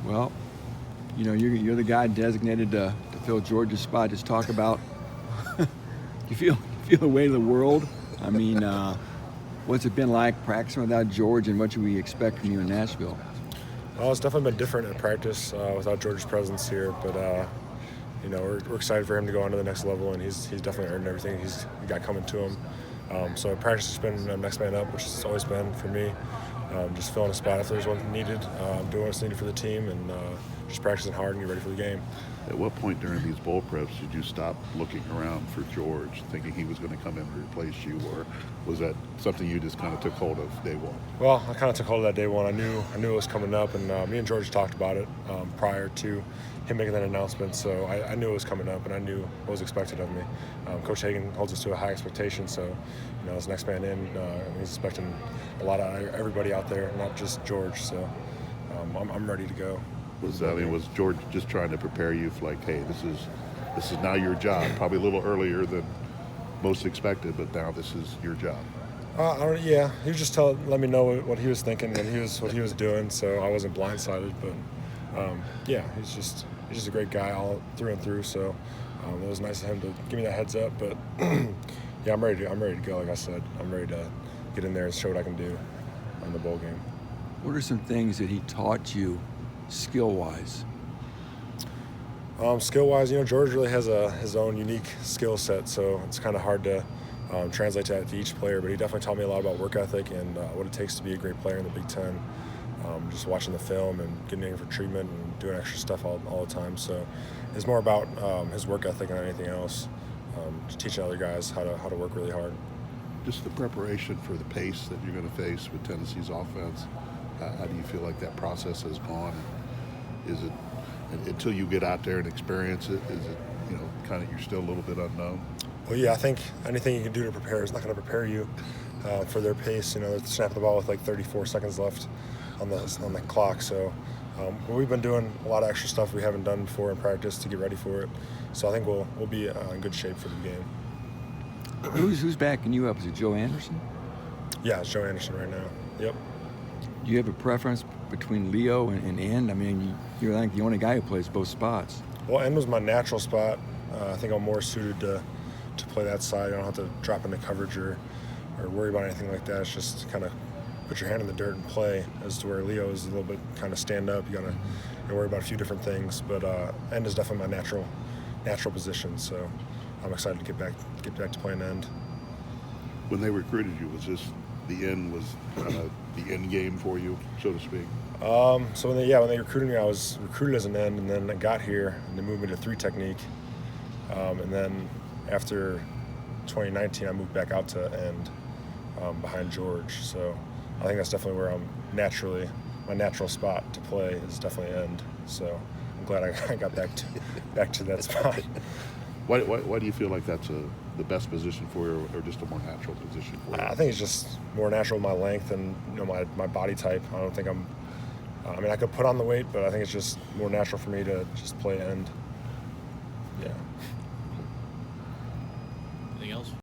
Well, you're the guy designated to fill George's spot. Just talk about you feel the weight of the world. I mean, what's it been like practicing without George, and what should we expect from you in Nashville? Well, it's definitely been different in practice without George's presence here, but we're excited for him to go on to the next level, and he's definitely earned everything he's got coming to him. So practice has been next man up, which it's always been for me. Just filling a spot if there's one needed, doing what's needed for the team, and just practicing hard and get ready for the game. At what point during these bowl preps did you stop looking around for George, thinking he was going to come in and replace you, or was that something you just kind of took hold of day one? Well, I kind of took hold of that day one. I knew it was coming up, and me and George talked about it prior to him making that announcement. So I knew it was coming up, and I knew what was expected of me. Coach Hagan holds us to a high expectation, so as next man in, he's expecting a lot of everybody out there, not just George. So I'm ready to go. Was George just trying to prepare you for, like, hey, this is now your job? Probably a little earlier than most expected, but now this is your job. Yeah, he was just let me know what he was thinking and what he was doing, so I wasn't blindsided. But yeah, he's just a great guy all through and through. So it was nice of him to give me that heads up. But yeah, I'm ready to go. Like I said, I'm ready to get in there and show what I can do in the bowl game. What are some things that he taught you skill-wise? Skill-wise, George really has his own unique skill set, so it's kind of hard to translate that to each player. But he definitely taught me a lot about work ethic and what it takes to be a great player in the Big Ten. Just watching the film and getting in for treatment and doing extra stuff all the time. So it's more about his work ethic than anything else. Teaching other guys how to work really hard. Just the preparation for the pace that you're going to face with Tennessee's offense. How do you feel like that process has gone? Is it, until you get out there and experience it, is it kind of you're still a little bit unknown? Well, yeah, I think anything you can do to prepare is not going to prepare you for their pace. They're snapping the ball with like 34 seconds left on the clock. So we've been doing a lot of extra stuff we haven't done before in practice to get ready for it. So I think we'll be in good shape for the game. Who's backing you up? Is it Joe Anderson? Yeah, it's Joe Anderson right now. Yep. Do you have a preference between Leo and End? I mean, you're like the only guy who plays both spots. Well, End was my natural spot. I think I'm more suited to play that side. I don't have to drop into coverage or worry about anything like that. It's just kind of put your hand in the dirt and play, as to where Leo is a little bit kind of stand up. You got to worry about a few different things. But End is definitely my natural position. So I'm excited to get back to playing End. When they recruited you, was this the end was kind of the end game for you, so to speak? So when they recruited me, I was recruited as an end, and then I got here and they moved me to 3 technique. And then after 2019, I moved back out to end behind George. So I think that's definitely where my natural spot to play is definitely end. So I'm glad I got back to that spot. Why do you feel like that's the best position for you, or just a more natural position for you? I think it's just more natural, my length and my body type. I don't think I could put on the weight, but I think it's just more natural for me to just play end. Yeah. Anything else?